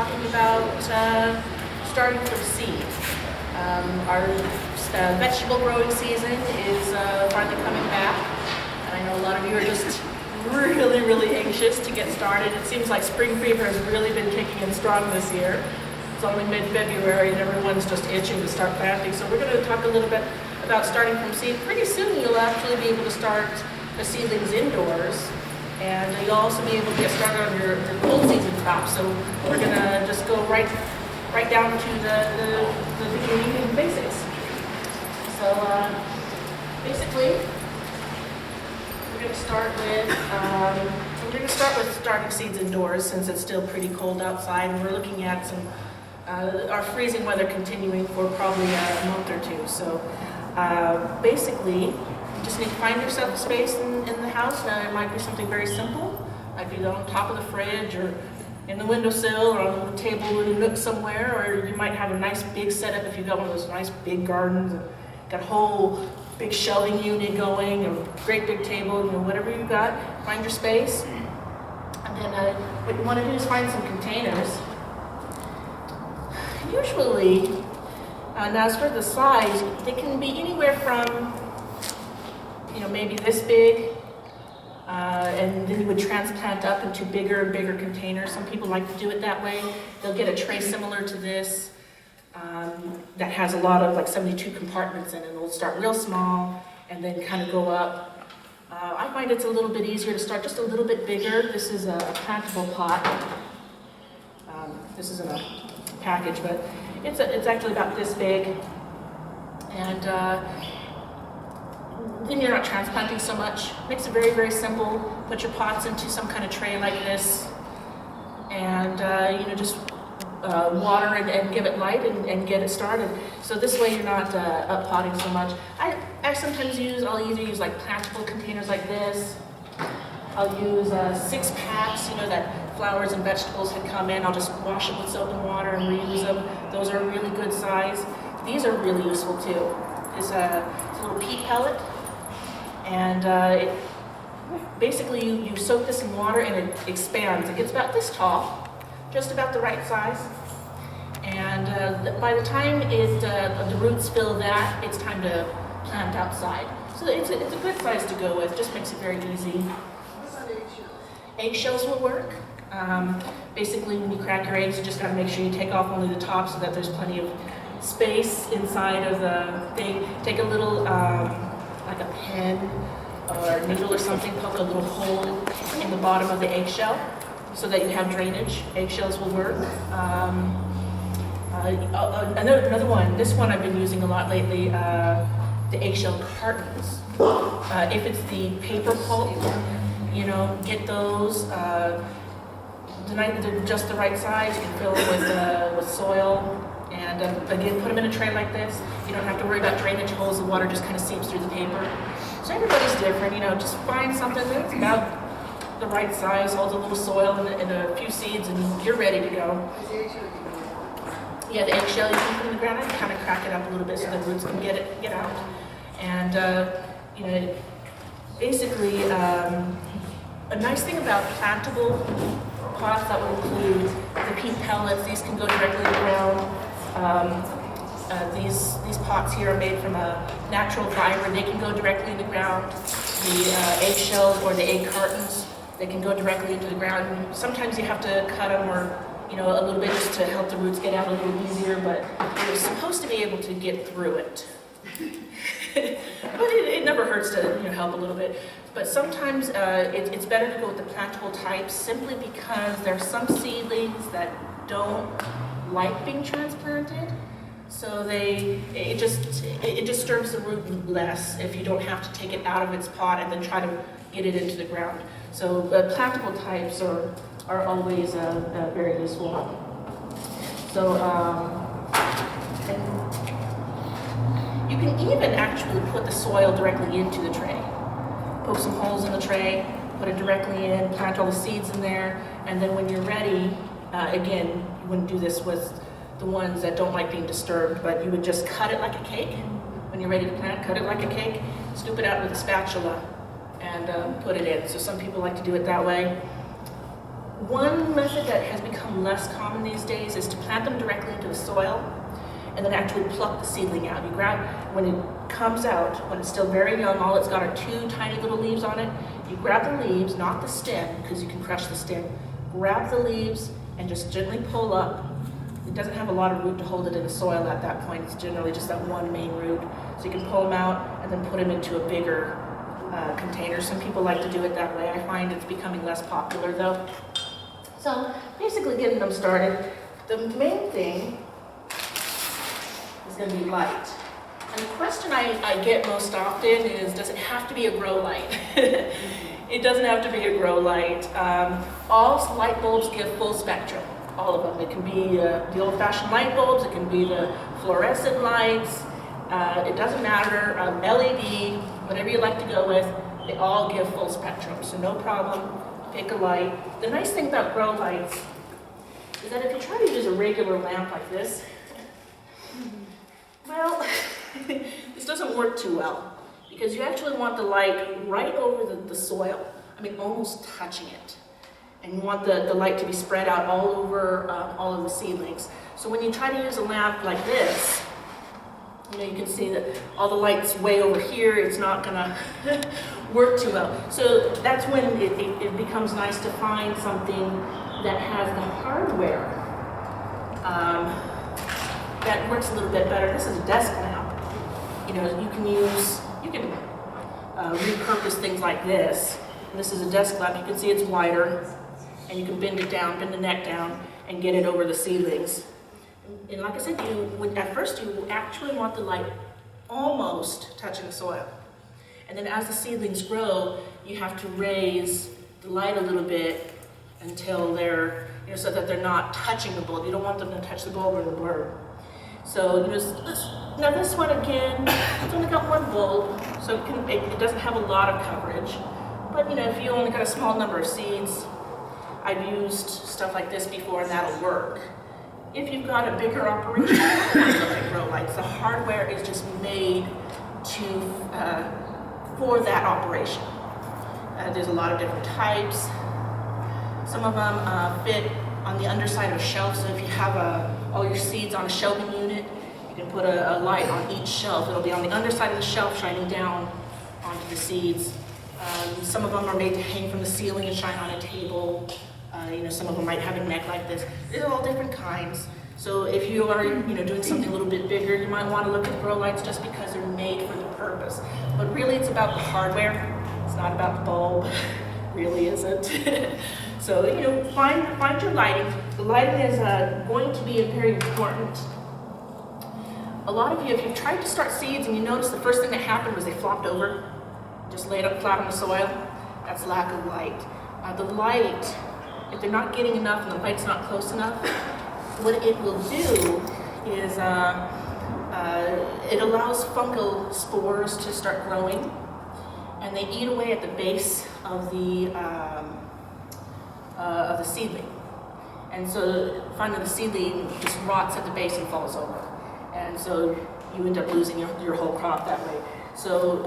talking about starting from seed. Our vegetable growing season is finally coming back, and I know a lot of you are just really anxious to get started. It seems like spring fever has really been kicking in strong this year. It's only mid-February and everyone's just itching to start planting. So we're going to talk a little bit about starting from seed. Pretty soon you'll actually be able to start the seedlings indoors, and you'll also be able to get started on your cold season crops. So we're going to just go right down to the beginning and basics. So basically, we're going to start with starting seeds indoors, since it's still pretty cold outside, and we're looking at some our freezing weather continuing for probably a month or two. So basically, you just need to find yourself a space in the house. Now, it might be something very simple, might be on top of the fridge or in the windowsill or on the table in a nook somewhere, or you might have a nice big setup if you've got one of those nice big gardens and got a whole big shelving unit going, a great big table, whatever you've got, find your space. And then what you want to do is find some containers. Usually, now as for the size, they can be anywhere from, maybe this big, and then you would transplant up into bigger and bigger containers. Some people like to do it that way. They'll get a tray similar to this that has a lot of, like 72 compartments in it. It'll start real small and then kind of go up. I find it's a little bit easier to start just a little bit bigger. This is a plantable pot. This isn't a package, but it's actually about this big. And then you're not transplanting so much. Makes it very simple. Put your pots into some kind of tray like this, and just water and give it light and get it started. So this way you're not up potting so much. I sometimes I'll either use like plantable containers like this. I'll use 6 packs, that flowers and vegetables had come in. I'll just wash it with soap and water and reuse them. Those are a really good size. These are really useful too. It's a little peat pellet, and basically you soak this in water and it expands. It gets about this tall, just about the right size. And by the time the roots fill that, it's time to plant outside. So it's a good size to go with. Just makes it very easy. Eggshells will work. Basically, when you crack your eggs, you just got to make sure you take off only the top so that there's plenty of space inside of the thing. Take a little, like a pen or a needle or something, poke a little hole in the bottom of the eggshell so that you have drainage. Eggshells will work. Another one, this one I've been using a lot lately, the eggshell cartons. If it's the paper pulp, get those. They're just the right size. You can fill them with soil. And again, put them in a tray like this. You don't have to worry about drainage holes. The water just kind of seeps through the paper. So everybody's different, just find something that's about the right size, holds a little soil and a few seeds, and you're ready to go. Yeah, the eggshell you can put in the ground and kind of crack it up a little bit so the roots can get out. And basically, a nice thing about plantable pots that would include the peat pellets. These can go directly in the ground. These pots here are made from a natural fiber. They can go directly in the ground. The eggshells or the egg cartons, they can go directly into the ground. Sometimes you have to cut them or a little bit just to help the roots get out a little easier, but you're supposed to be able to get through it. But it never hurts to help a little bit. But sometimes it's better to go with the plantable types, simply because there are some seedlings that don't like being transplanted. So it disturbs the root less if you don't have to take it out of its pot and then try to get it into the ground. So plantable types are always very useful. So and you can even actually put the soil directly into the tray. Poke some holes in the tray, put it directly in, plant all the seeds in there, and then when you're ready, again, you wouldn't do this with the ones that don't like being disturbed, but you would just cut it like a cake. When you're ready to plant, cut it like a cake, scoop it out with a spatula, and put it in. So some people like to do it that way. One method that has become less common these days is to plant them directly into the soil and then actually pluck the seedling out. You grab, when it comes out, when it's still very young, all it's got are 2 tiny little leaves on it. You grab the leaves, not the stem, because you can crush the stem. Grab the leaves and just gently pull up. It doesn't have a lot of root to hold it in the soil at that point. It's generally just that one main root. So you can pull them out and then put them into a bigger container. Some people like to do it that way. I find it's becoming less popular though. So basically getting them started, the main thing is going to be light. And the question I get most often is, does it have to be a grow light? It doesn't have to be a grow light. All light bulbs give full spectrum, all of them. It can be the old-fashioned light bulbs, it can be the fluorescent lights, it doesn't matter, LED, whatever you like to go with, they all give full spectrum, so no problem, pick a light. The nice thing about grow lights is that if you try to use a regular lamp like this, well, this doesn't work too well, because you actually want the light right over the soil, I mean almost touching it. And you want the light to be spread out all over all of the seedlings. So when you try to use a lamp like this, you can see that all the light's way over here, it's not gonna work too well. So that's when it becomes nice to find something that has the hardware that works a little bit better. This is a desk lamp. You can repurpose things like this. And this is a desk lamp. You can see it's wider, and you can bend it down, bend the neck down, and get it over the seedlings. And like I said, at first you actually want the light almost touching the soil. And then as the seedlings grow, you have to raise the light a little bit until they're, so that they're not touching the bulb. You don't want them to touch the bulb or the blur. So now this one again, it's only got 1 bulb, so it doesn't have a lot of coverage. But if you only got a small number of seeds, I've used stuff like this before and that'll work. If you've got a bigger operation, you don't want to look at grow lights. The hardware is just made for that operation. There's a lot of different types. Some of them fit on the underside of a shelf, so if you have all your seeds on a shelving unit, you can put a light on each shelf. It'll be on the underside of the shelf shining down onto the seeds. Some of them are made to hang from the ceiling and shine on a table. Some of them might have a neck like this. These are all different kinds. So if you are doing something a little bit bigger, you might want to look at grow lights just because they're made for the purpose. But really it's about the hardware. It's not about the bulb. Really isn't. So find your lighting. The lighting is going to be very important. A lot of you, if you've tried to start seeds and you notice the first thing that happened was they flopped over, just laid up flat on the soil, that's lack of light. The light, if they're not getting enough and the light's not close enough, what it will do is it allows fungal spores to start growing, and they eat away at the base of the seedling. And so finally the seedling just rots at the base and falls over. And so you end up losing your whole crop that way. So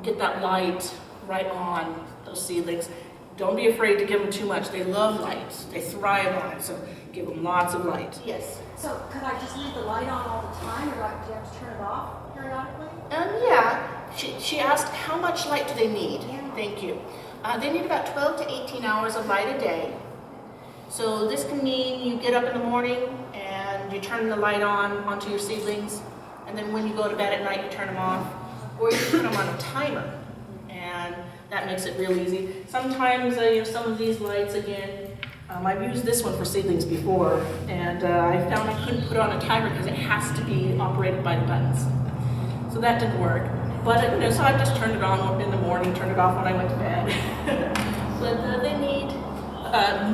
get that light right on those seedlings. Don't be afraid to give them too much. They love light. They thrive on it, so give them lots of light. Yes? So could I just leave the light on all the time, or do you have to turn it off periodically? Yeah. She asked how much light do they need? Yeah. Thank you. They need about 12 to 18 hours of light a day. So this can mean you get up in the morning and you turn the light onto your seedlings, and then when you go to bed at night you turn them off, or you put them on a timer, and that makes it real easy. Sometimes some of these lights, again, I've used this one for seedlings before, and I found I couldn't put it on a timer because it has to be operated by the buttons. So that didn't work. But so I just turned it on in the morning, turned it off when I went to bed. But they need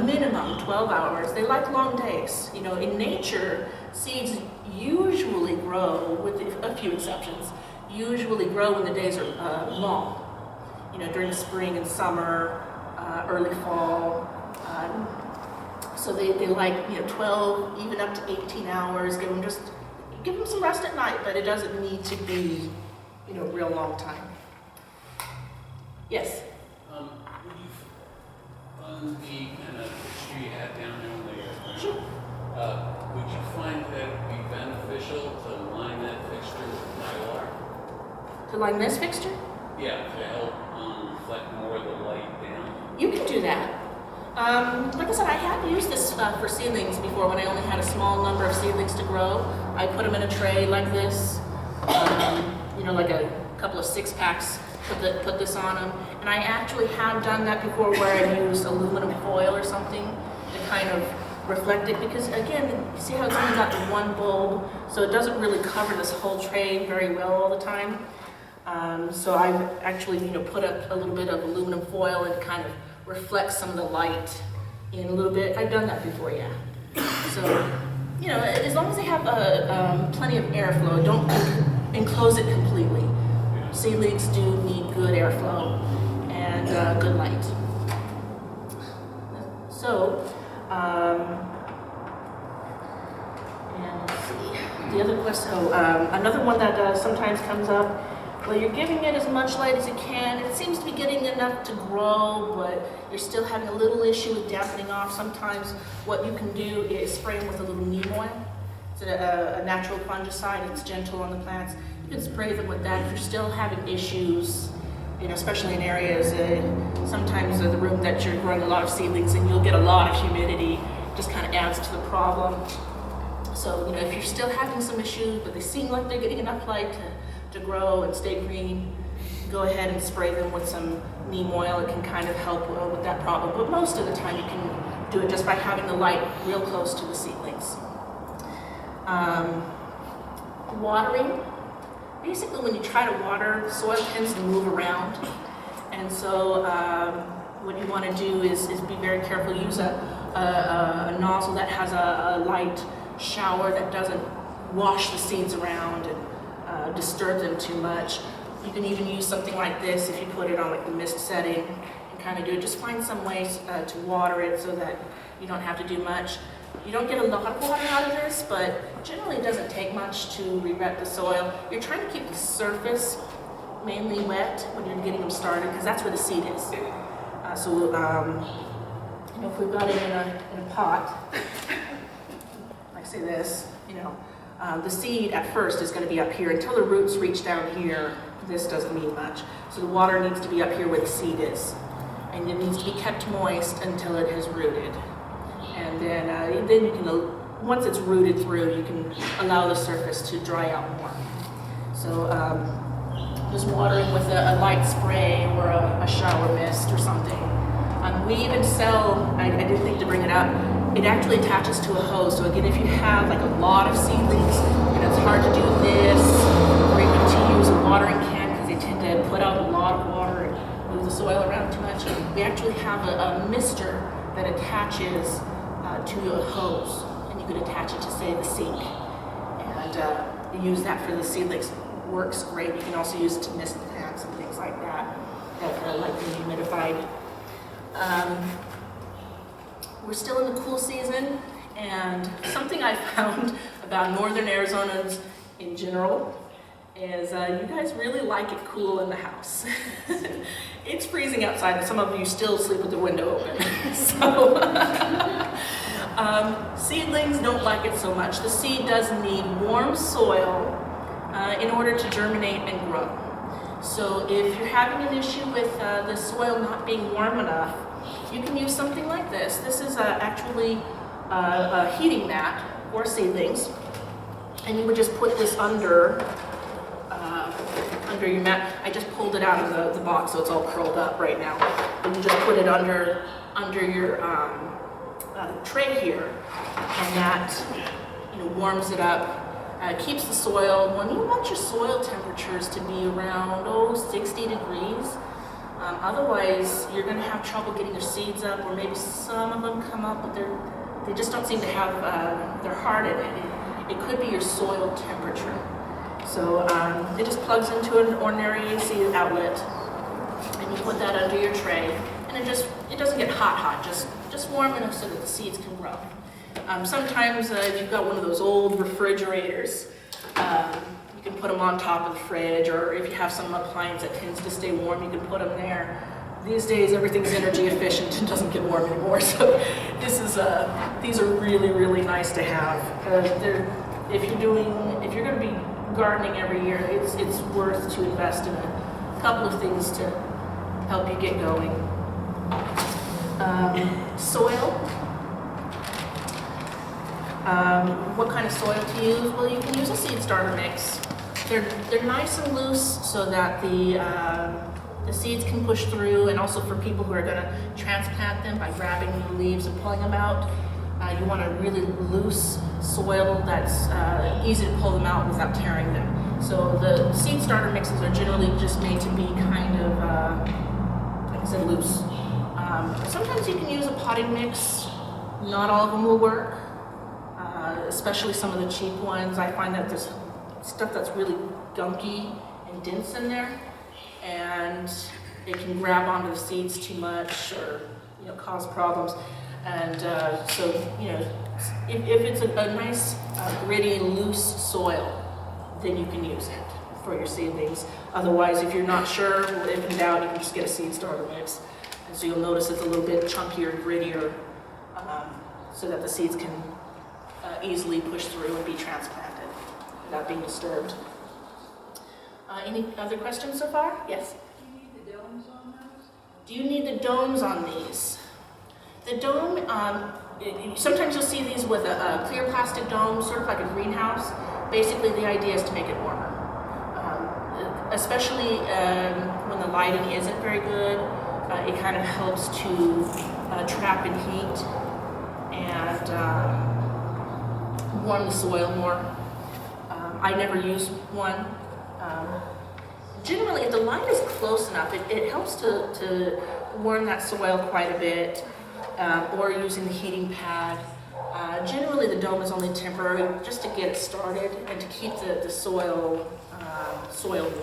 minimum 12 hours. They like long days. In nature, seeds usually grow, with a few exceptions, usually grow when the days are long. During the spring and summer, early fall. So they like 12, even up to 18 hours. Give them some rest at night, but it doesn't need to be real long time. Yes? Would you fund the kind of hat down there when they get Sure. would you find that it would be beneficial to line that fixture with Mylar? To line this fixture? Yeah, to help reflect more of the light down. You can do that. Like I said, I have used this for seedlings before when I only had a small number of seedlings to grow. I put them in a tray like this, you know, like a couple of 6-packs, put this on them. And I actually have done that before where I used aluminum foil or something to kind of reflect it, because again, you see how it's only got the one bulb, so it doesn't really cover this whole tray very well all the time. So I've actually, you know, put up a little bit of aluminum foil and kind of reflect some of the light in a little bit. I've done that before, yeah. So, you know, as long as they have plenty of airflow, don't enclose it completely. Seedlings do need good airflow and good light. So, and let's see, the other question, another one that sometimes comes up, well, you're giving it as much light as you can. It seems to be getting enough to grow, but you're still having a little issue with dampening off. Sometimes what you can do is spray them with a little neem oil. It's a natural fungicide. It's gentle on the plants. You can spray them with that if you're still having issues, you know, especially in areas, sometimes the room that you're growing a lot of seedlings and you'll get a lot of humidity, just kind of adds to the problem. So, you know, if you're still having some issues, but they seem like they're getting enough light to grow and stay green, go ahead and spray them with some neem oil. It can kind of help with that problem. But most of the time you can do it just by having the light real close to the seedlings. Watering. Basically, when you try to water, the soil tends to move around. And so what you want to do is be very careful. Use a nozzle that has a light shower that doesn't wash the seeds around and disturb them too much. You can even use something like this if you put it on like the mist setting and kind of do it. Just find some ways to water it so that you don't have to do much. You don't get a lot of water out of this, but generally it doesn't take much to re-wet the soil. You're trying to keep the surface mainly wet when you're getting them started, because that's where the seed is. You know, if we've got it in a pot, like say this, you know, the seed at first is going to be up here. Until the roots reach down here, this doesn't mean much. So the water needs to be up here where the seed is. And it needs to be kept moist until it has rooted. And then you can, once it's rooted through, you can allow the surface to dry out more. So just watering with a light spray or a shower mist or something. We even sell, I didn't think to bring it up, it actually attaches to a hose. So again, if you have like a lot of seedlings and it's hard to do this, or even to use a watering can because they tend to put out a lot of water and move the soil around too much, we actually have a mister that attaches to a hose, and you could attach it to, say, the sink, and use that for the seedlings. Works great. You can also use it to mist plants and things like that like the humidified. We're still in the cool season, and something I found about northern Arizonans in general is you guys really like it cool in the house. It's freezing outside, and some of you still sleep with the window open. So seedlings don't like it so much. The seed does need warm soil in order to germinate and grow. So if you're having an issue with the soil not being warm enough, you can use something like this. This is actually a heating mat for seedlings, and you would just put this under your mat. I just pulled it out of the box, so it's all curled up right now. And you just put it under your tray here, and that, you know, warms it up. Keeps the soil, when you want your soil temperatures to be around 60 degrees. Otherwise, you're going to have trouble getting your seeds up, or maybe some of them come up, but they just don't seem to have their heart in it. It could be your soil temperature. So it just plugs into an ordinary AC outlet, and you put that under your tray, and it doesn't get hot, just warm enough so that the seeds can grow. Sometimes if you've got one of those old refrigerators, you can put them on top of the fridge, or if you have some appliance that tends to stay warm, you can put them there. These days, everything's energy efficient and doesn't get warm anymore, so these are really nice to have. If you're going to be gardening every year, it's worth to invest in a couple of things to help you get going. Soil. What kind of soil to use? Well, you can use a seed starter mix. They're nice and loose so that the seeds can push through, and also for people who are going to transplant them by grabbing the leaves and pulling them out. You want a really loose soil that's easy to pull them out without tearing them. So the seed starter mixes are generally just made to be kind of, like I said, loose. Sometimes you can use a potting mix. Not all of them will work, especially some of the cheap ones. I find that there's stuff that's really gunky and dense in there, and it can grab onto the seeds too much or cause problems. And so if it's a nice gritty loose soil, then you can use it for your seedlings. Otherwise, if you're not sure, if in doubt, you can just get a seed starter mix. And so you'll notice it's a little bit chunkier, grittier, so that the seeds can easily push through and be transplanted without being disturbed. Any other questions so far? Yes? Do you need the domes on those? Do you need the domes on these? The dome, sometimes you'll see these with a clear plastic dome, sort of like a greenhouse. Basically, the idea is to make it warmer. Especially when the lighting isn't very good, it kind of helps to trap in heat and warm the soil more. I never use one. Generally, if the light is close enough, it helps to warm that soil quite a bit, or using the heating pad. Generally, the dome is only temporary, just to get it started and to keep the soil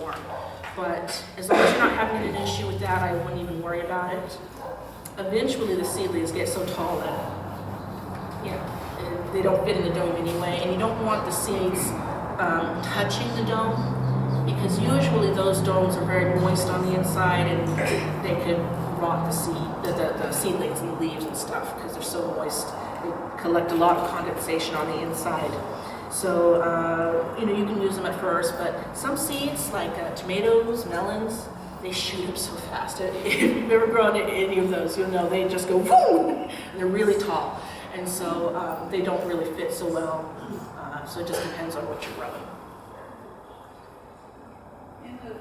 warm. But as long as you're not having an issue with that, I wouldn't even worry about it. Eventually, the seedlings get so tall that they don't fit in the dome anyway, and you don't want the seeds touching the dome, because usually those domes are very moist on the inside, and they could rot the seedlings and the leaves and stuff because they're so moist. They collect a lot of condensation on the inside. So you can use them at first, but some seeds like tomatoes, melons, they shoot up so fast. If you've ever grown any of those, you'll know they just go boom, and they're really tall, and so they don't really fit so well. So it just depends on what you're growing.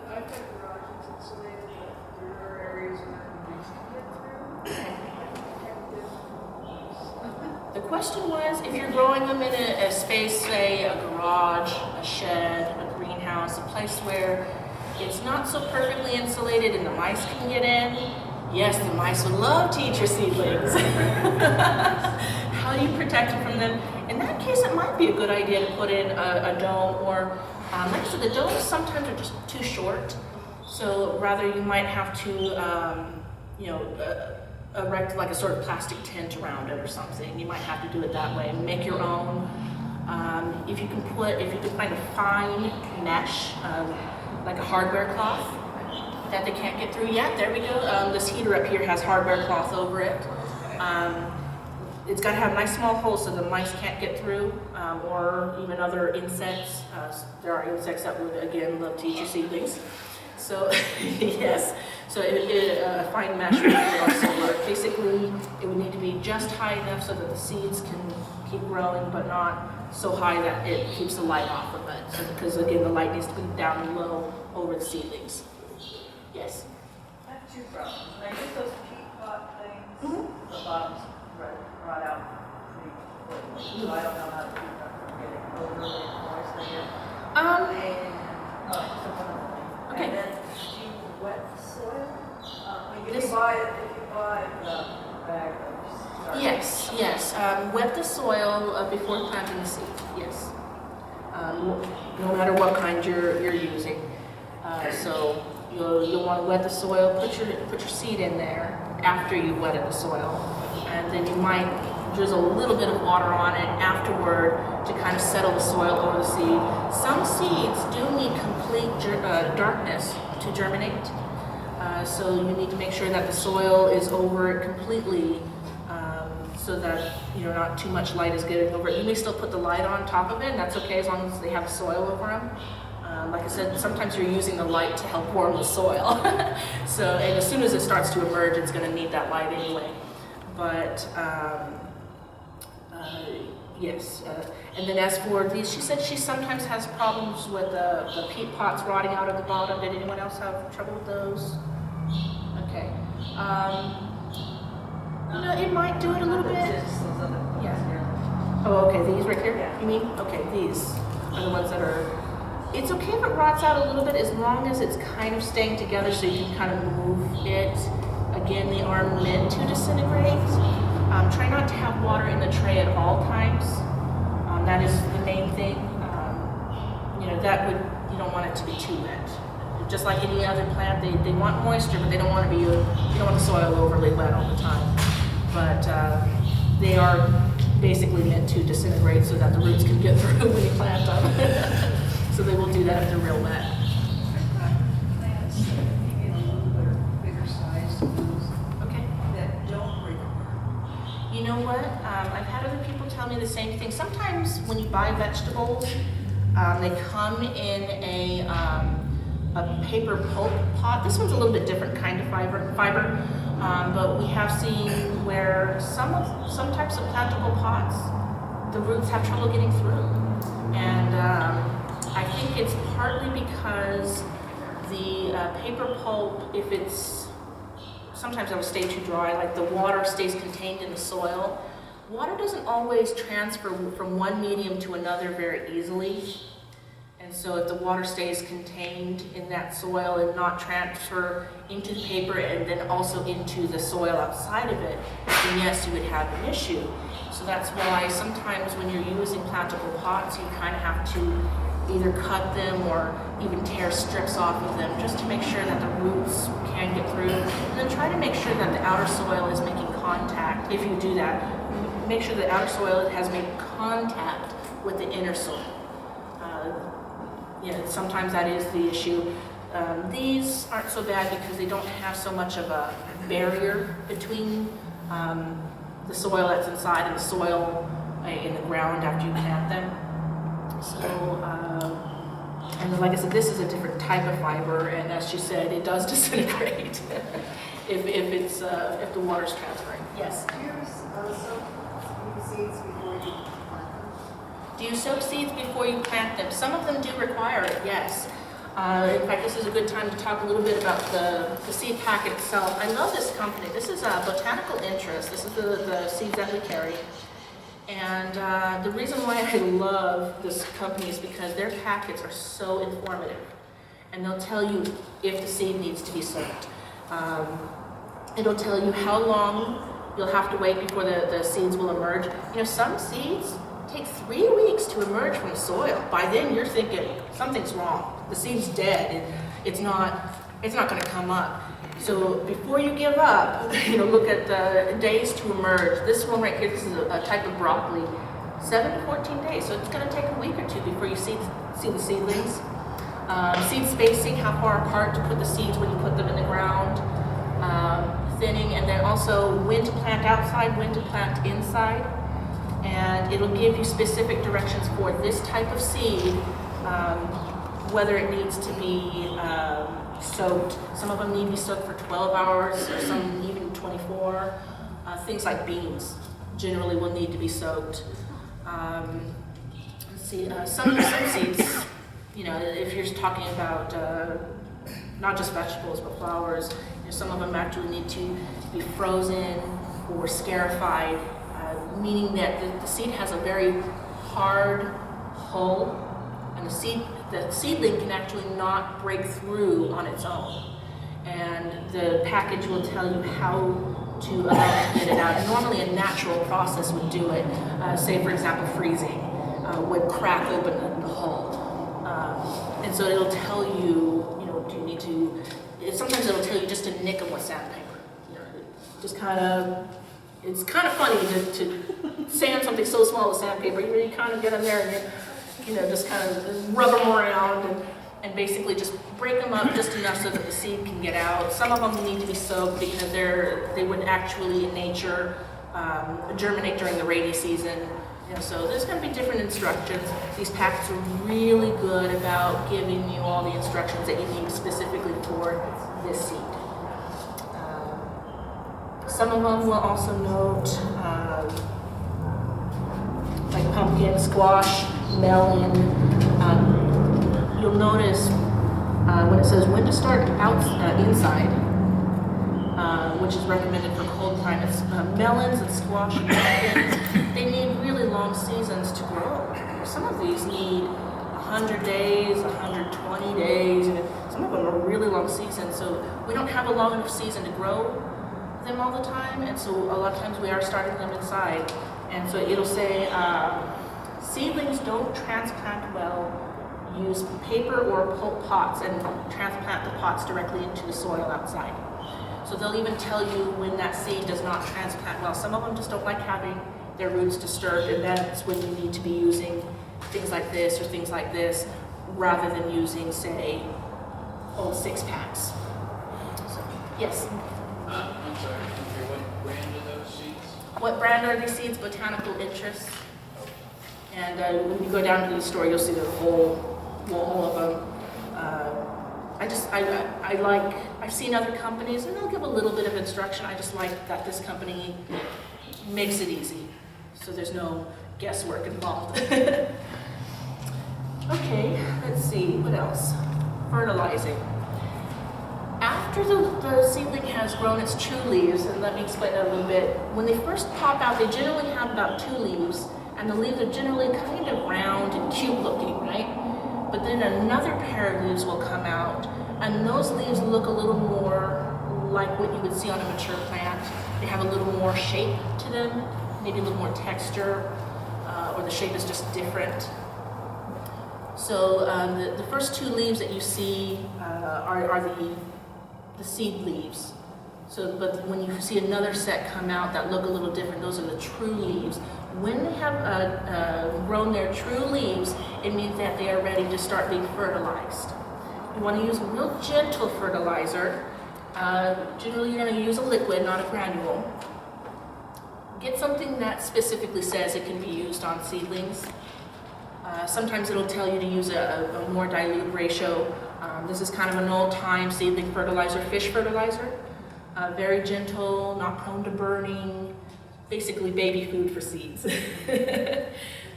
I've got garages insulated, but there are areas where we can get through. The question was, if you're growing them in a space, say a garage, a shed, a greenhouse, a place where it's not so perfectly insulated and the mice can get in, yes, the mice would love to eat your seedlings. How do you protect them from them? In that case, it might be a good idea to put in a dome, or like I said, the domes sometimes are just too short. So rather, you might have to, erect like a sort of plastic tent around it or something. You might have to do it that way. Make your own. If you can find a fine mesh, like a hardware cloth that they can't get through. Yeah, there we go. This heater up here has hardware cloth over it. It's got to have nice small holes so the mice can't get through, or even other insects. There are insects that would, again, love to eat your seedlings. So, yes, so a fine mesh would also work. Basically, it would need to be just high enough so that the seeds can keep growing, but not so high that it keeps the light off of it. So, because, again, the light needs to be down low over the seedlings. Yes? I have two problems. When I use those peat pot things, the bottom's rot out pretty quickly. So I don't know how to keep them from getting overly moist again. Okay. And then do you wet the soil? If This- you buy the bag of starter. Yes. Wet the soil before planting the seed. Yes. No matter what kind you're using. So you'll want to wet the soil. Put your seed in there after you've wetted the soil, and then you might drizzle a little bit of water on it afterward to kind of settle the soil over the seed. Some seeds do need complete darkness to germinate. So you need to make sure that the soil is over it completely, so that, not too much light is getting over it. You may still put the light on top of it, and that's okay as long as they have soil over them. Like I said, sometimes you're using the light to help warm the soil. And as soon as it starts to emerge, it's going to need that light anyway. But yes. And then as for these, she said she sometimes has problems with the peat pots rotting out at the bottom. Did anyone else have trouble with those? Okay. It might do it a little bit. Yeah. Oh, okay, these right here? Yeah. You mean? Okay, these are the ones that are... It's okay if it rots out a little bit as long as it's kind of staying together so you can kind of move it. Again, they are meant to disintegrate. Try not to have water in the tray at all times. That is the main thing. You don't want it to be too wet. Just like any other plant, they want moisture, but they don't want you don't want the soil overly wet all the time. But they are basically meant to disintegrate so that the roots can get through when you plant them. So they will do that if they're real wet. Plants that you get a little bit bigger size Okay. that don't require. You know what? I've had other people tell me the same thing. Sometimes when you buy vegetables, they come in a paper pulp pot. This one's a little bit different kind of fiber. But we have seen where some types of plantable pots, the roots have trouble getting through. And I think it's partly because the paper pulp, if it's, sometimes it'll stay too dry, like the water stays contained in the soil. Water doesn't always transfer from one medium to another very easily. And so if the water stays contained in that soil and not transfer into the paper and then also into the soil outside of it, then yes, you would have an issue. So that's why sometimes when you're using plantable pots, you kind of have to either cut them or even tear strips off of them just to make sure that the roots can get through. And then try to make sure that the outer soil is making contact. If you do that, make sure the outer soil has made contact with the inner soil. Sometimes that is the issue. These aren't so bad because they don't have so much of a barrier between the soil that's inside and the soil in the ground after you plant them. So, and like I said, this is a different type of fiber, and as she said, it does disintegrate if the water's transferring. Yes. Do you soak seeds before you plant them? Do you soak seeds before you plant them? Some of them do require it, yes. In fact, this is a good time to talk a little bit about the seed packet itself. I love this company. This is a Botanical Interest. This is the seeds that we carry. And the reason why I love this company is because their packets are so informative. And they'll tell you if the seed needs to be soaked. It'll tell you how long you'll have to wait before the seeds will emerge. Some seeds take 3 weeks to emerge from the soil. By then you're thinking something's wrong. The seed's dead. It's not going to come up. So before you give up, look at the days to emerge. This one right here, this is a type of broccoli, 7 to 14 days. So it's going to take a week or two before you see the seedlings. Seed spacing, how far apart to put the seeds when you put them in the ground. Thinning, and then also when to plant outside, when to plant inside. And it'll give you specific directions for this type of seed, whether it needs to be soaked. Some of them need to be soaked for 12 hours, or some even 24. Things like beans generally will need to be soaked. Let's see, some seeds, if you're talking about not just vegetables but flowers, some of them actually need to be frozen or scarified. Meaning that the seed has a very hard hull, and the seedling can actually not break through on its own. And the package will tell you how to get it out. And normally a natural process would do it. Say, for example, freezing would crack open the hull. And so it'll tell you, do you need to, sometimes it'll tell you just to nick them with sandpaper. Just kind of, it's kind of funny to sand something so small with sandpaper. You kind of get in there and you just kind of rub them around and basically just break them up just enough so that the seed can get out. Some of them need to be soaked because they would actually in nature germinate during the rainy season. So there's going to be different instructions. These packets are really good about giving you all the instructions that you need specifically for this seed. Some of them will also note like pumpkin, squash, melon. You'll notice when it says when to start inside, which is recommended for cold climates, melons and squash and pumpkins, they need really long seasons to grow. Some of these need 100 days, 120 days, and some of them are really long seasons, so we don't have a long enough season to grow them all the time, and so a lot of times we are starting them inside. And so it'll say, seedlings don't transplant well, use paper or pulp pots and transplant the pots directly into the soil outside. So they'll even tell you when that seed does not transplant well. Some of them just don't like having their roots disturbed, and that's when you need to be using things like this or things like this, rather than using, say, old 6-packs. So, yes? I'm sorry, okay, what brand are those seeds? What brand are these seeds? Botanical Interest. And when you go down to the store, you'll see the whole wall of them. I've seen other companies, and they'll give a little bit of instruction. I just like that this company makes it easy, so there's no guesswork involved. Okay, let's see, what else? Fertilizing. After the seedling has grown its true leaves, and let me explain that a little bit, when they first pop out, they generally have about 2 leaves, and the leaves are generally kind of round and cute looking, right? But then another pair of leaves will come out, and those leaves look a little more like what you would see on a mature plant. They have a little more shape to them, maybe a little more texture, or the shape is just different. So the first 2 leaves that you see are the seed leaves. So, but when you see another set come out that look a little different, those are the true leaves. When they have grown their true leaves, it means that they are ready to start being fertilized. You want to use a real gentle fertilizer. Generally, you're going to use a liquid, not a granule. Get something that specifically says it can be used on seedlings. Sometimes it'll tell you to use a more dilute ratio. This is kind of an old-time seedling fertilizer, fish fertilizer. Very gentle, not prone to burning, basically baby food for seeds.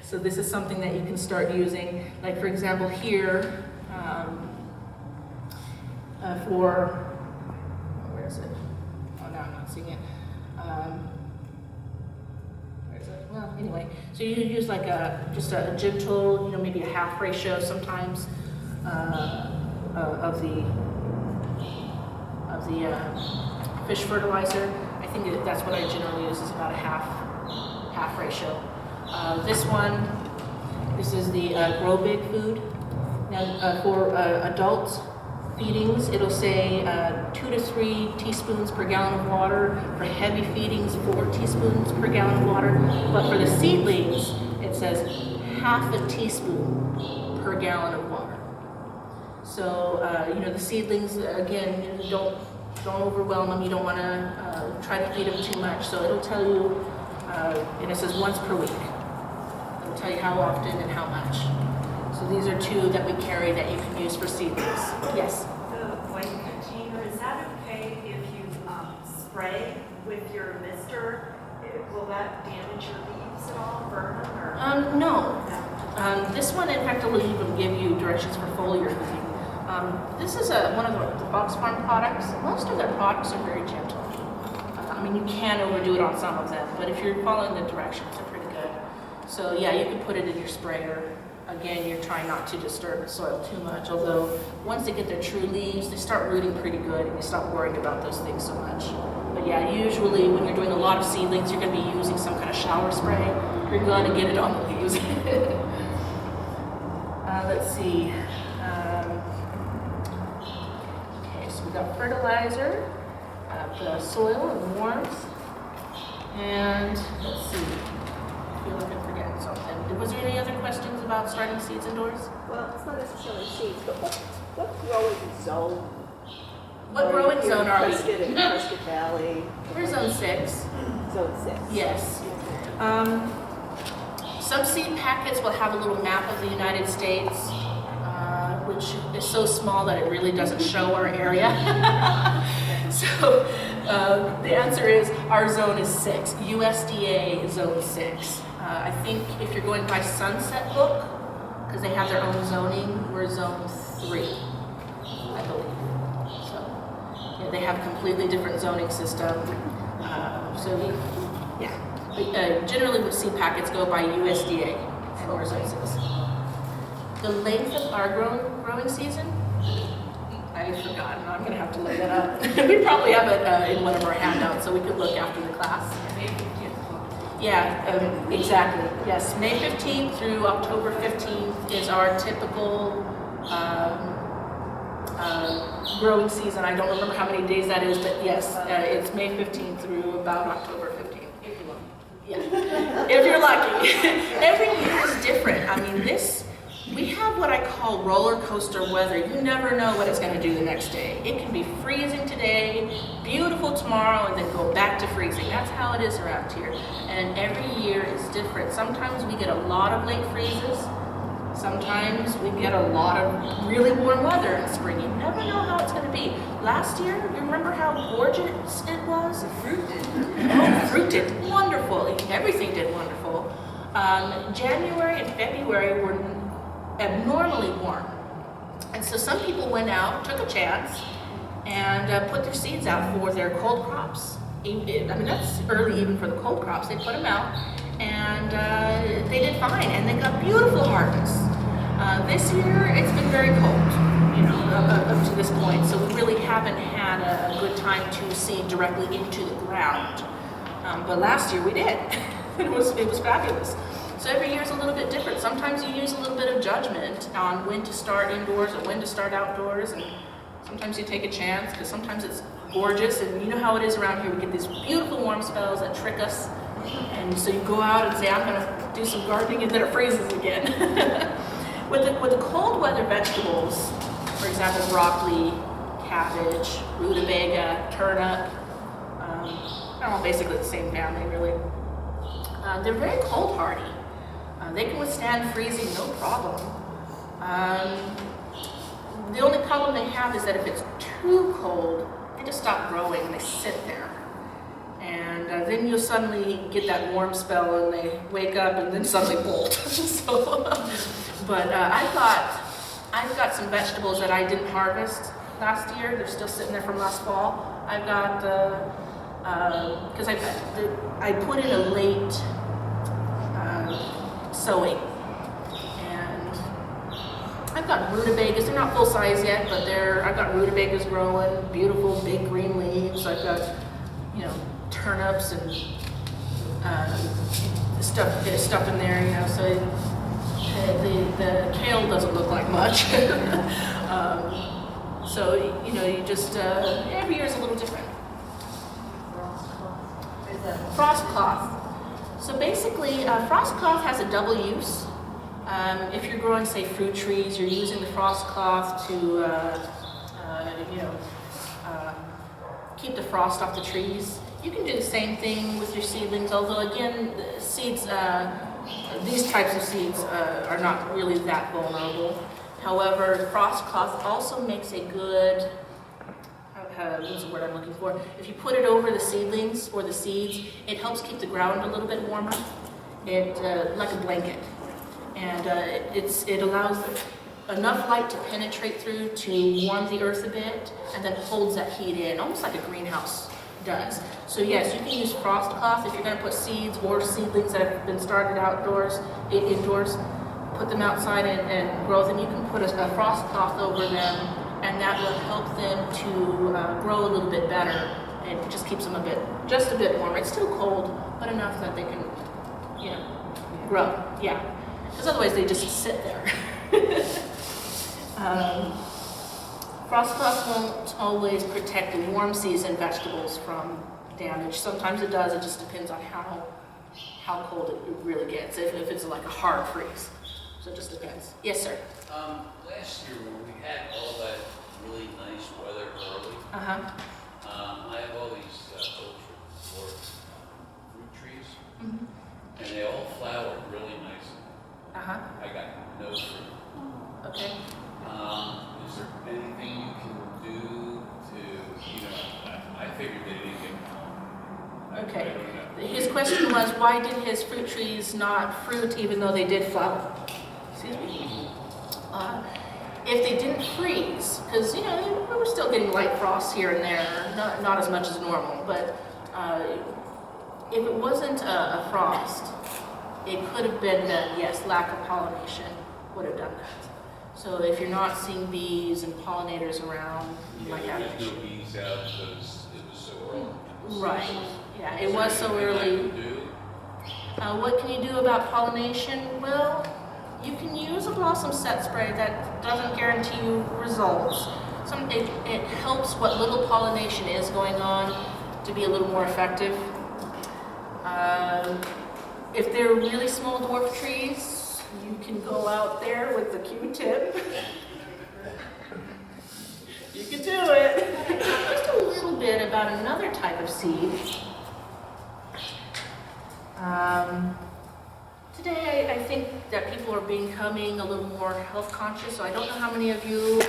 So this is something that you can start using. Like for example here, where is it? Oh, now I'm not seeing it. Well, anyway, so you use like just a gentle, maybe a half ratio sometimes of the fish fertilizer. I think that's what I generally use, is about a half ratio. This is the Grow Big food. Now for adult feedings, it'll say 2 to 3 teaspoons per gallon of water. For heavy feedings, 4 teaspoons per gallon of water. But for the seedlings, it says half a teaspoon per gallon of water. So the seedlings, again, don't overwhelm them. You don't want to try to feed them too much. So it'll tell you, and it says once per week. It'll tell you how often and how much. So these are 2 that we carry that you can use for seedlings. Yes? The white container, is that okay if you spray with your mister? Will that damage your leaves at all, burn them, or? No. This one, in fact, will even give you directions for foliar feeding. This is one of the Fox Farm products. Most of their products are very gentle. You can overdo it on some of them, but if you're following the directions, they're pretty good. So yeah, you can put it in your sprayer. Again, you're trying not to disturb the soil too much, although once they get their true leaves, they start rooting pretty good and you stop worrying about those things so much. But yeah, usually when you're doing a lot of seedlings, you're going to be using some kind of shower spray. You're going to get it on the leaves. Let's see. Okay, so we got fertilizer, the soil and warmth, and let's see. I feel like I'm forgetting something. Was there any other questions about starting seeds indoors? Well, it's not necessarily seeds, but what growing zone? What growing zone are we? In Prescott Valley. We're zone 6. Zone 6. Yes. Some seed packets will have a little map of the United States, which is so small that it really doesn't show our area. So the answer is our zone is 6, USDA zone 6. I think if you're going by Sunset Book, because they have their own zoning, we're zone 3, I believe. So yeah, they have a completely different zoning system. Generally with seed packets go by USDA and we're zone 6. The length of our growing season, I've forgotten. I'm going to have to look that up. We probably have it in one of our handouts, so we could look after the class. Yeah, exactly. Yes, May 15th through October 15th is our typical growing season. I don't remember how many days that is, but yes, it's May 15th through about October 15th. Yeah, if you're lucky. Every year is different. I mean, we have what I call roller coaster weather. You never know what it's going to do the next day. It can be freezing today, beautiful tomorrow, and then go back to freezing. That's how it is around here. And every year is different. Sometimes we get a lot of late freezes. Sometimes we get a lot of really warm weather in spring. You never know how it's going to be. Last year, you remember how gorgeous it was? The fruit did. Oh, fruit did wonderful. Everything did wonderful. January and February were abnormally warm. And so some people went out, took a chance, and put their seeds out for their cold crops. I mean, that's early even for the cold crops. They put them out, and they did fine, and they got beautiful harvests. This year, it's been very cold, up to this point, so we really haven't had a good time to seed directly into the ground. But last year we did. It was fabulous. So every year is a little bit different. Sometimes you use a little bit of judgment on when to start indoors or when to start outdoors, and sometimes you take a chance because sometimes it's gorgeous, and you know how it is around here. We get these beautiful warm spells that trick us, and so you go out and say, I'm going to do some gardening, and then it freezes again. With the cold weather vegetables, for example, broccoli, cabbage, rutabaga, turnip, they're all basically the same family, really. They're very cold hardy. They can withstand freezing, no problem. The only problem they have is that if it's too cold, they just stop growing and they sit there. And then you'll suddenly get that warm spell and they wake up and then suddenly bolt. But I've got some vegetables that I didn't harvest last year. They're still sitting there from last fall. I've got, because I put in a late sowing. And I've got rutabagas. They're not full size yet, but I've got rutabagas growing, beautiful big green leaves. I've got, turnips and stuff in there, so the kale doesn't look like much. So, you just, every year is a little different. Frost cloth. So basically, frost cloth has a double use. If you're growing, say, fruit trees, you're using the frost cloth to, keep the frost off the trees. You can do the same thing with your seedlings, although again, seeds, these types of seeds are not really that vulnerable. However, frost cloth also makes a good, what's the word I'm looking for? If you put it over the seedlings or the seeds, it helps keep the ground a little bit warmer. Like a blanket. And it allows enough light to penetrate through to warm the earth a bit, and then holds that heat in, almost like a greenhouse does. So yes, you can use frost cloth if you're going to put seeds or seedlings that have been started indoors, put them outside and grow them. You can put a frost cloth over them, and that will help them to grow a little bit better. It just keeps them just a bit warmer. It's still cold, but enough that they can, grow. Yeah, because otherwise they just sit there. Frost cloth won't always protect warm season vegetables from damage. Sometimes it does. It just depends on how cold it really gets. If it's like a hard freeze, so it just depends. Yes, sir. Last year when we had all that really nice weather early, I have all these cultured and they all flowered really nicely. Uh-huh, I got no fruit. okay. Is there anything you can do to, I figured they didn't get pollen. I Okay. don't know. His question was, why did his fruit trees not fruit even though they did flower? Excuse me. If they didn't freeze, because we were still getting light frosts here and there, not as much as normal, but if it wasn't a frost, it could have been that, yes, lack of pollination would have done that. So if you're not seeing bees and pollinators around, you might have an There's issue. no bees out because it was so early. Right, yeah, it Is was there so anything I early. can do? What can you do about pollination? Well, you can use a blossom set spray that doesn't guarantee you results. It helps what little pollination is going on to be a little more effective. If they're really small dwarf trees, you can go out there with the Q-tip. You can do it. Just a little bit about another type of seed. Today, I think that people are becoming a little more health conscious, so I don't know how many of you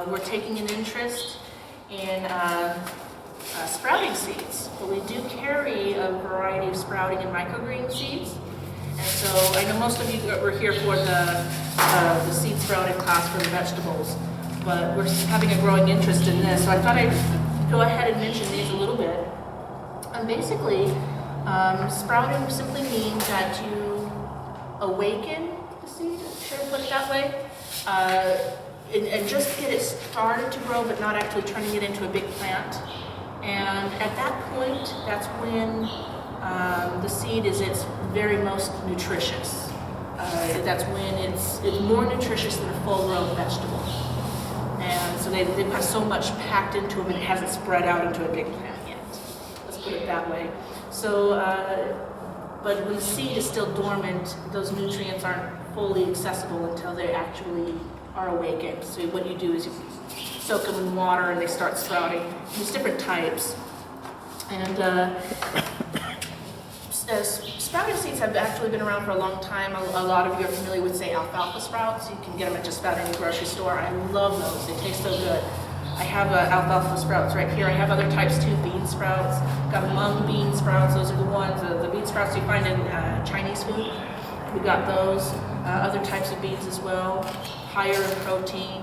were taking an interest in sprouting seeds, but we do carry a variety of sprouting and microgreen seeds. And so I know most of you were here for the seed sprouting class for the vegetables, but we're having a growing interest in this, so I thought I'd go ahead and mention these a little bit. And basically, sprouting simply means that you awaken the seed, should I put it that way, and just get it started to grow, but not actually turning it into a big plant. And at that point, that's when the seed is its very most nutritious. That's when it's more nutritious than a full-grown vegetable. And so they've got so much packed into them, and it hasn't spread out into a big plant yet. Let's put it that way. So, but when the seed is still dormant, those nutrients aren't fully accessible until they actually are awakened. So what you do is you soak them in water and they start sprouting. There's different types. And sprouting seeds have actually been around for a long time. A lot of you are familiar with, say, alfalfa sprouts. You can get them at just about any grocery store. I love those. They taste so good. I have alfalfa sprouts right here. I have other types too, bean sprouts. Got mung bean sprouts. Those are the ones, the bean sprouts you find in Chinese food. We got those. Other types of beans as well, higher in protein.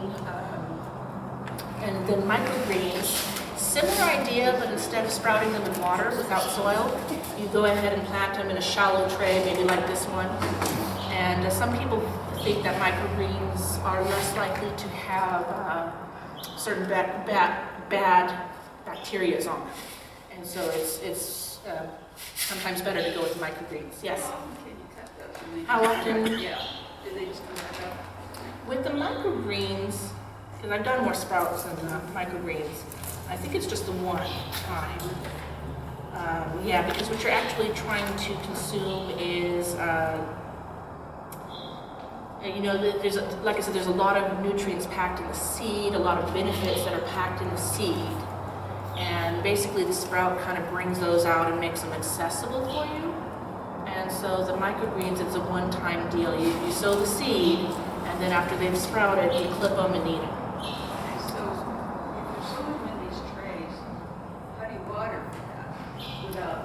And then microgreens, similar idea, but instead of sprouting them in water without soil, you go ahead and plant them in a shallow tray, maybe like this one. And some people think that microgreens are less likely to have certain bad bacteria on them. And so it's sometimes better to go with microgreens. Yes? Can you cut those? And they How just- often? Yeah, do they just come back up? With the microgreens, because I've done more sprouts than microgreens, I think it's just the one time. Yeah, because what you're actually trying to consume is, there's like I said, there's a lot of nutrients packed in the seed, a lot of benefits that are packed in the seed, and basically the sprout kind of brings those out and makes them accessible for you. And so the microgreens, it's a one-time deal. You sow the seed, and then after they've sprouted, you clip them and eat them. So, if you're sowing them in these trays, how do you water for that without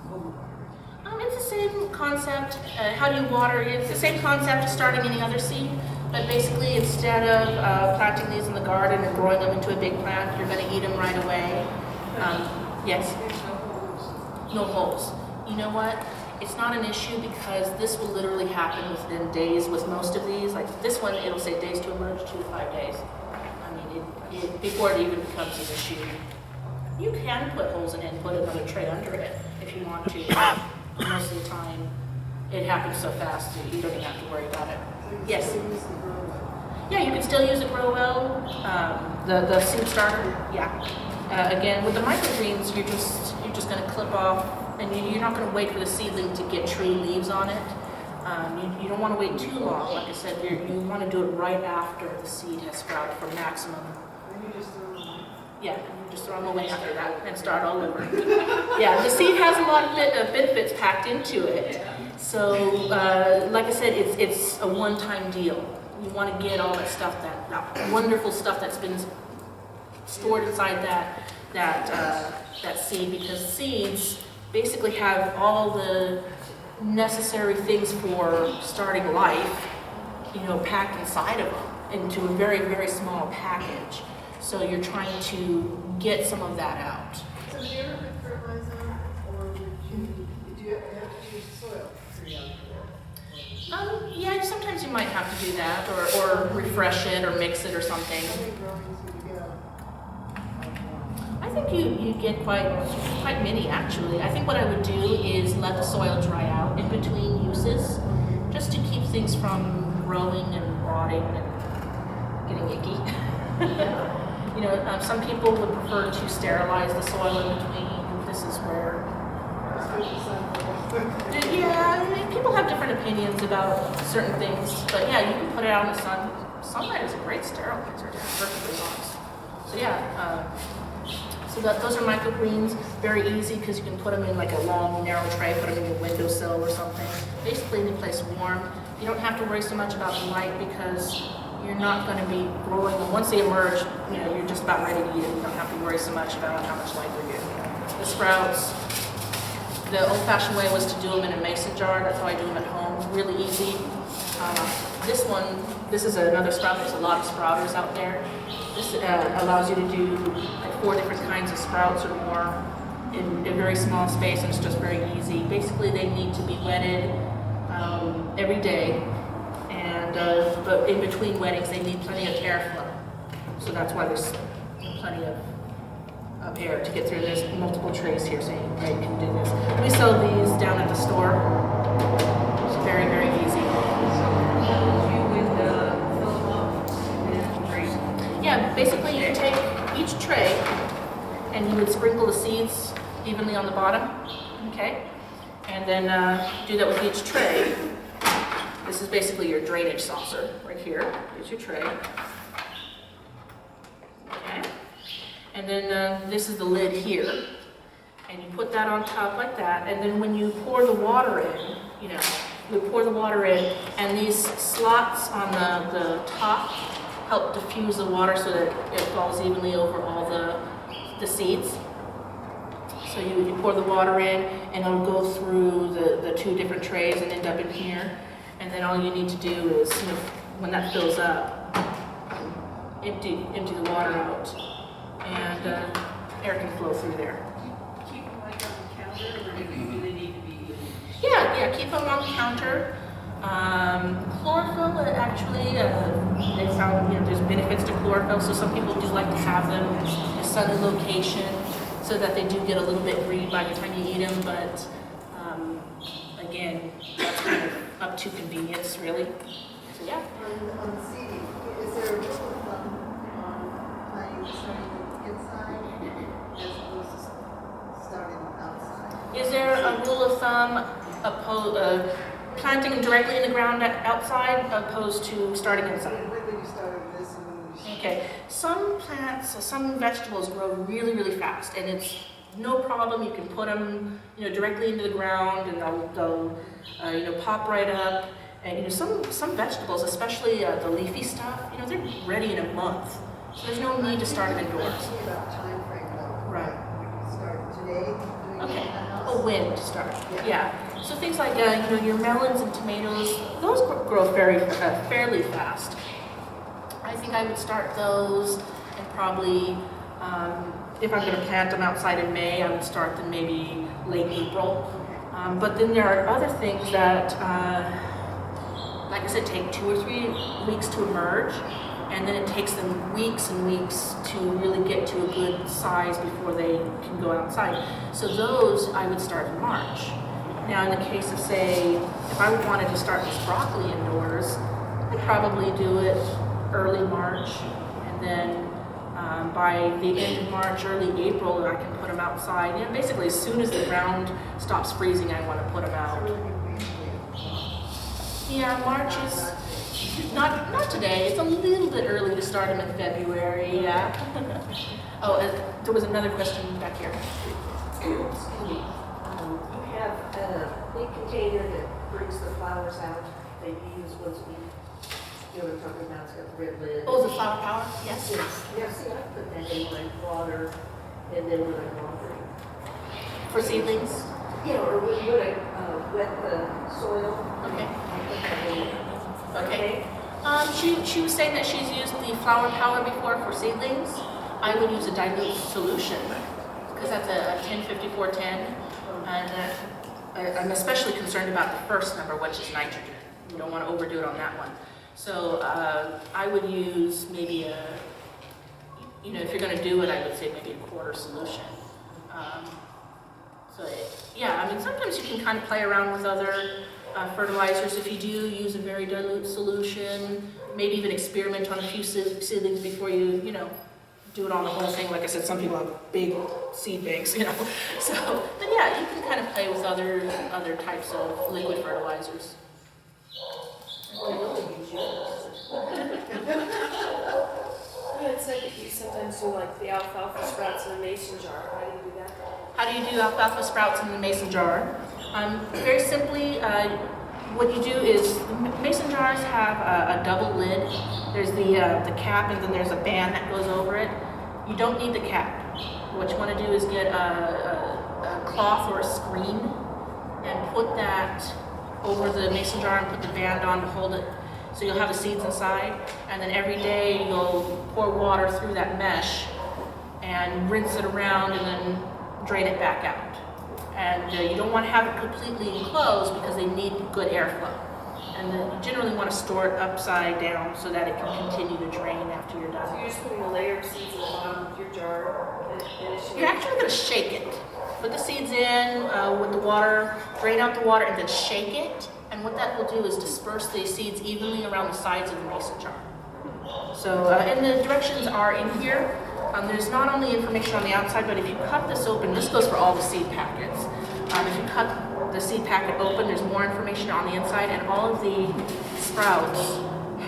overwatering? It's the same concept. How do you water? It's the same concept as starting any other seed, but basically instead of planting these in the garden and growing them into a big plant, you're going to eat them right away. Yes, There's no holes. no holes. You know what? It's not an issue because this will literally happen within days with most of these. Like this one, it'll say days to emerge, 2 to 5 days. I mean, before it even becomes an issue. You can put holes in it and put another tray under it if you want to. Most of the time, it happens so fast you don't even have to worry about it. Yes? Yeah, you can still use a grow well, the seed starter, yeah. Again, with the microgreens, you're just going to clip off, and you're not going to wait for the seedling to get tree leaves on it. You don't want to wait too long. Like I said, you want to do it right after the seed has sprouted for maximum. Then you just throw them in. Yeah, you just throw them away after that and start all over. Yeah, the seed has a lot of benefits packed into it. So, like I said, it's a one-time deal. You want to get all that stuff, that wonderful stuff that's been stored inside that seed, because seeds basically have all the necessary things for starting life, packed inside of them into a very, very small package. So you're trying to get some of that out. So do you ever put fertilizer, or do you have to use soil for young people? Yeah, sometimes you might have to do that, or refresh it, or mix it, or something. How many growings do you get? I think you get quite many, actually. I think what I would do is let the soil dry out in between uses, just to keep things from growing and rotting and getting icky. Some people would prefer to sterilize the soil in between. This is where, yeah, people have different opinions about certain things, but yeah, you can put it out in the sun. Sunlight is a great sterilizer, to be perfectly honest. So yeah, those are microgreens, very easy because you can put them in like a long, narrow tray, put them in your windowsill or something. Basically, any place warm. You don't have to worry so much about the light because you're not going to be growing them. Once they emerge, you're just about ready to eat them. You don't have to worry so much about how much light they're getting. The sprouts, the old-fashioned way was to do them in a mason jar. That's how I do them at home. Really easy. This is another sprout. There's a lot of sprouters out there. This allows you to do like 4 different kinds of sprouts or more in a very small space, and it's just very easy. Basically, they need to be wetted every day. But in between wettings, they need plenty of airflow. So that's why there's plenty of air to get through. There's multiple trays here, so you can do this. We sell these down at the store. It's very, very easy. Yeah, basically you take each tray and you would sprinkle the seeds evenly on the bottom, okay? And then do that with each tray. This is basically your drainage saucer right here. Here's your tray. Okay. And then this is the lid here. And you put that on top like that. And then when you pour the water in, you pour the water in, and these slots on the top help diffuse the water so that it falls evenly over all the seeds. So you pour the water in, and it'll go through the 2 different trays and end up in here. And then all you need to do is, when that fills up, empty the water out, and air can flow through there. Keep them like on the counter, or do they need to be? Yeah, keep them on the counter. Chlorophyll, actually, they found there's benefits to chlorophyll, so some people do like to have them in a sunny location so that they do get a little bit green by the time you eat them. But again, that's kind of up to convenience, really. So yeah. On seeding, is there a rule of thumb on planting starting inside as opposed to starting outside? Is there a rule of thumb planting directly in the ground outside opposed to starting inside? When did you start with this and when did you Okay, some plants, some vegetables grow really, really fast, and it's no problem. You can put them, directly into the ground, and they'll pop right up. And some vegetables, especially the leafy stuff, they're ready in a month. So there's no need to start them indoors. Talking about time frame though. Right. Start today, doing it in the Okay. house? Oh, when to start? Yeah. Yeah. So things like your melons and tomatoes, those grow fairly fast. I think I would start those, and probably if I'm going to plant them outside in May, I would start them maybe late April. But then there are other things that, like I said, take 2 or 3 weeks to emerge, and then it takes them weeks and weeks to really get to a good size before they can go outside. So those I would start in March. Now, in the case of, say, if I wanted to start this broccoli indoors, I'd probably do it early March, and then by the end of March, early April, I can put them outside. Basically, as soon as the ground stops freezing, I want to put them out. Yeah, March is not today. It's a little bit early to start them in February. Yeah. Oh, there was another question back here. Excuse me. You have a big container that brings the flowers out. They use once a week. You know what I'm talking about? It's got the red lid. Oh, the flower power? Yes. Yes. Yeah, see, I put that in my water, and then when I'm watering. For seedlings. Yeah, or when I wet the soil, Okay. I put that in there. Okay. She was saying that she's used the flower power before for seedlings. I would use a dilute solution because that's a 105410, and I'm especially concerned about the first number, which is nitrogen. You don't want to overdo it on that one. So I would use maybe if you're going to do it, I would say maybe a quarter solution. Yeah, I mean, sometimes you can kind of play around with other fertilizers. If you do use a very dilute solution, maybe even experiment on a few seedlings before you do it on the whole thing. Like I said, some people have big seed banks, So, but yeah, you can kind of play with other types of liquid fertilizers. It said that you sometimes do like the alfalfa sprouts in a mason jar. How do you do that? How do you do alfalfa sprouts in the mason jar? Very simply, what you do is mason jars have a double lid. There's the cap, and then there's a band that goes over it. You don't need the cap. What you want to do is get a cloth or a screen and put that over the mason jar and put the band on to hold it. So you'll have the seeds inside, and then every day you'll pour water through that mesh and rinse it around and then drain it back out. And you don't want to have it completely enclosed because they need good airflow. And then you generally want to store it upside down so that it can continue to drain after you're So done. you're just putting a layer of seeds in the bottom of your jar and finishing You're actually going to shake it. Put the seeds in with the water, drain out the water, and then shake it. And what that will do is disperse the seeds evenly around the sides of the mason jar. So, and the directions are in here. There's not only information on the outside, but if you cut this open, this goes for all the seed packets. If you cut the seed packet open, there's more information on the inside, and all of the sprouts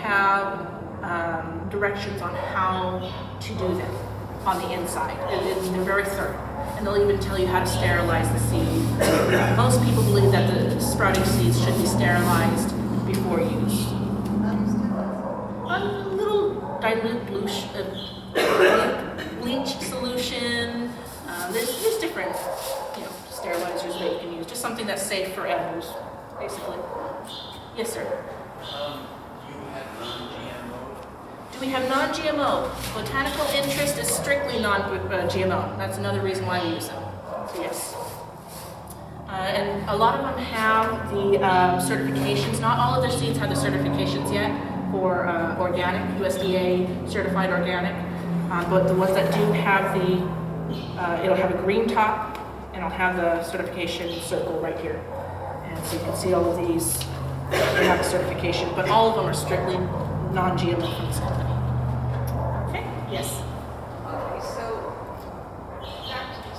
have directions on how to do them on the inside. They're very thorough. And they'll even tell you how to sterilize the seed. Most people believe that the sprouting seeds should be sterilized before use. A little dilute bleach solution. There's different, sterilizers that you can use. Just something that's safe for animals, basically. Yes, sir. You had non-GMO? Do we have non-GMO? Botanical interest is strictly non-GMO. That's another reason why we use them. So yes. And a lot of them have the certifications. Not all of their seeds have the certifications yet for organic, USDA certified organic. But the ones that do have it'll have a green top, and it'll have the certification circle right here. And so you can see all of these, they have a certification, but all of them are strictly non-GMO from this company. Okay, yes. Okay, so back to the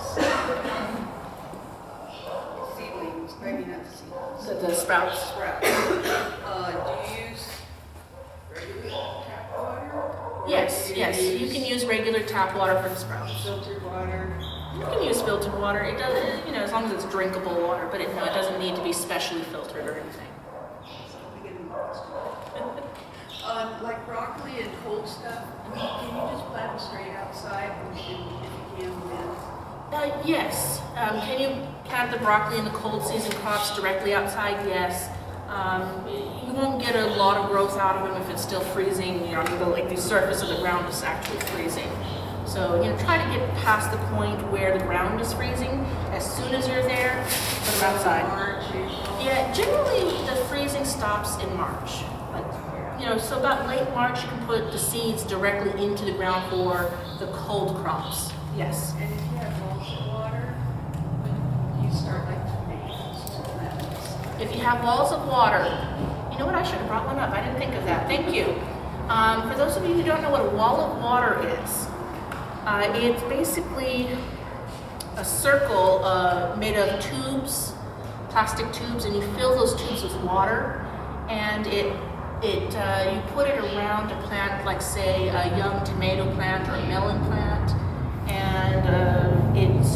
seedlings, maybe not the seedlings. The sprouts. Sprouts. Do you use regular tap water? Or Yes, do yes. You use can use regular tap water for the sprouts. filtered water? You can use filtered water. It doesn't, as long as it's drinkable water, but it doesn't need to be specially filtered or anything. Like broccoli and cold stuff, can you just plant them straight outside if you can with? Yes. Can you plant the broccoli and the cold season crops directly outside? Yes. You won't get a lot of growth out of them if it's still freezing. The surface of the ground is actually freezing. So, try to get past the point where the ground is freezing. As soon as you're there, put them outside. March, April? Yeah, generally the freezing stops in March. So about late March, you can put the seeds directly into the ground for the cold crops. Yes. And if you have lots of water, you start like tomatoes to lettuce. If you have walls of water, you know what? I should have brought one up. I didn't think of that. Thank you. For those of you who don't know what a wall of water is, it's basically a circle made of tubes, plastic tubes, and you fill those tubes with water. and you put it around a plant like, say, a young tomato plant or a melon plant, and it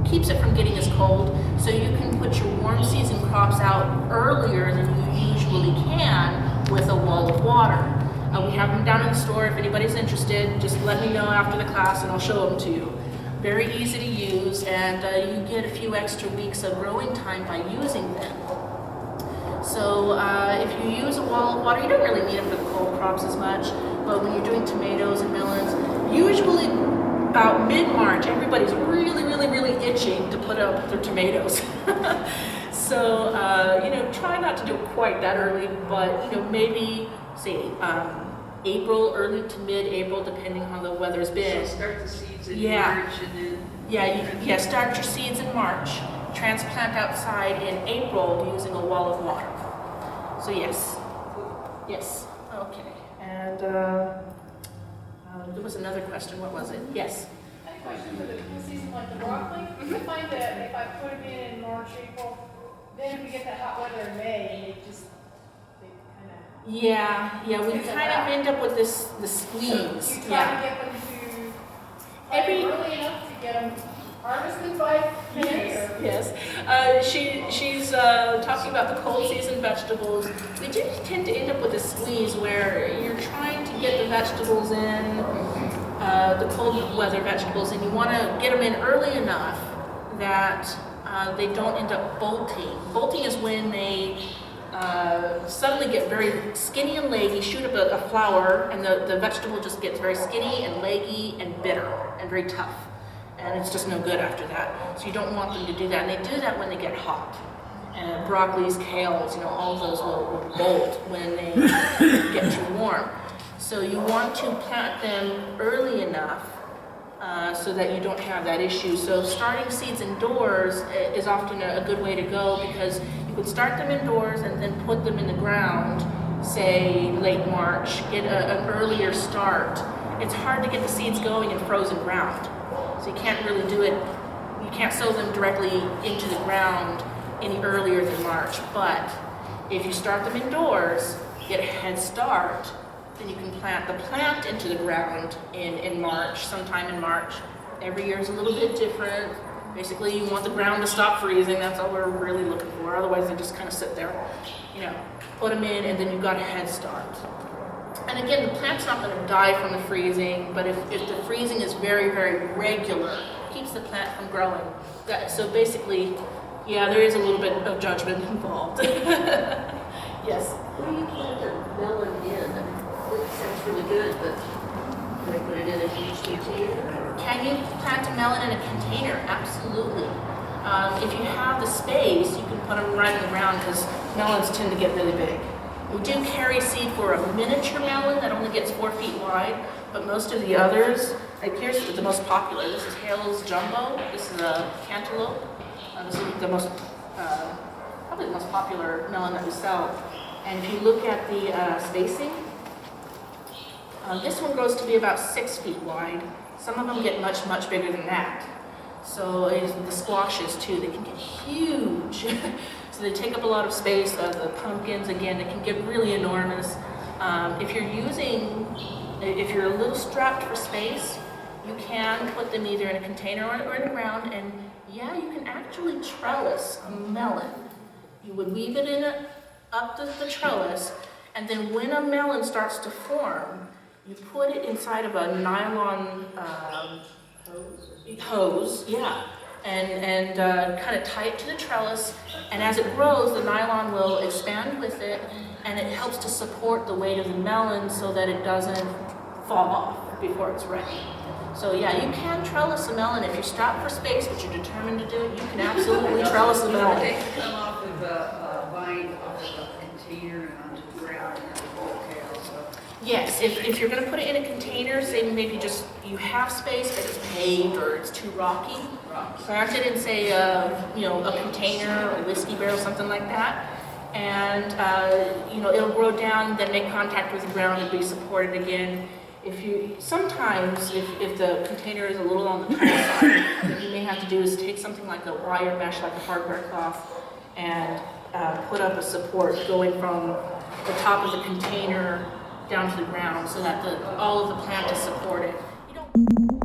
keeps it from getting as cold. So you can put your warm season crops out earlier than you usually can with a wall of water. We have them down in the store. If anybody's interested, just let me know after the class and I'll show them to you. Very easy to use, and you get a few extra weeks of growing time by using them. So if you use a wall of water, you don't really need them for the cold crops as much, but when you're doing tomatoes and melons, usually about mid-March, everybody's really itching to put up their tomatoes. So, try not to do it quite that early, but, maybe, say, April, early to mid-April, depending on how the weather's been. So start the seeds in Yeah. March and then. Yeah, start your seeds in March, transplant outside in April using a wall of water. So yes, okay. And there was another question, what was it? Yes. I have a question for the season like the broccoli. I find that if I put them in March, April, then if we get that hot weather in May, they kind of. Yeah, we kind of end up with this squeeze. You try to get them to early enough to get them harvested by May or? Yes. She's talking about the cold season vegetables. We do tend to end up with a squeeze where you're trying to get the vegetables in, the cold weather vegetables, and you want to get them in early enough that they don't end up bolting. Bolting is when they suddenly get very skinny and leggy, shoot up a flower, and the vegetable just gets very skinny and leggy and bitter and very tough. And it's just no good after that. So you don't want them to do that. And they do that when they get hot. And broccolis, kales, all of those will bolt when they get too warm. So you want to plant them early enough so that you don't have that issue. So starting seeds indoors is often a good way to go, because you can start them indoors and then put them in the ground, say late March, get an earlier start. It's hard to get the seeds going in frozen ground. So you can't really do it, you can't sow them directly into the ground any earlier than March. But if you start them indoors, get a head start, then you can plant the plant into the ground in March, sometime in March. Every year is a little bit different. Basically, you want the ground to stop freezing. That's all we're really looking for. Otherwise, they just kind of sit there. Put them in, and then you've got a head start. And again, the plant's not going to die from the freezing, but if the freezing is very regular, it keeps the plant from growing. So basically, there is a little bit of judgment involved. Yes? When you plant a melon in, it sounds really good, but can I put it in a huge container? Can you plant a melon in a container? Absolutely. If you have the space, you can put them right in the ground, because melons tend to get really big. We do carry seed for a miniature melon that only gets 4 feet wide, but most of the others, like here's the most popular. This is Hale's Jumbo. This is a cantaloupe. This is the most, probably the most popular melon that we sell. And if you look at the spacing, this one grows to be about 6 feet wide. Some of them get much bigger than that. So is the squashes too, they can get huge. So they take up a lot of space. The pumpkins, again, they can get really enormous. If you're a little strapped for space, you can put them either in a container or in the ground, and you can actually trellis a melon. You would weave it up the trellis, and then when a melon starts to form, you put it inside of a nylon hose, and kind of tie it to the trellis, and as it grows, the nylon will expand with it, and it helps to support the weight of the melon so that it doesn't fall off before it's ready. So you can trellis a melon if you're strapped for space, but you're determined to do it. You can absolutely trellis a melon. They come off of a vine, off of a container and onto the ground and have a okay also. Yes, if you're going to put it in a container, say maybe just you have space but it's paved or it's too rocky, plant it in, say, a container or a whiskey barrel, something like that, and it'll grow down, then make contact with the ground and be supported again. Sometimes if the container is a little on the tall side, what you may have to do is take something like a wire mesh, like a hardware cloth, and put up a support going from the top of the container down to the ground so that all of the plant is supported. You don't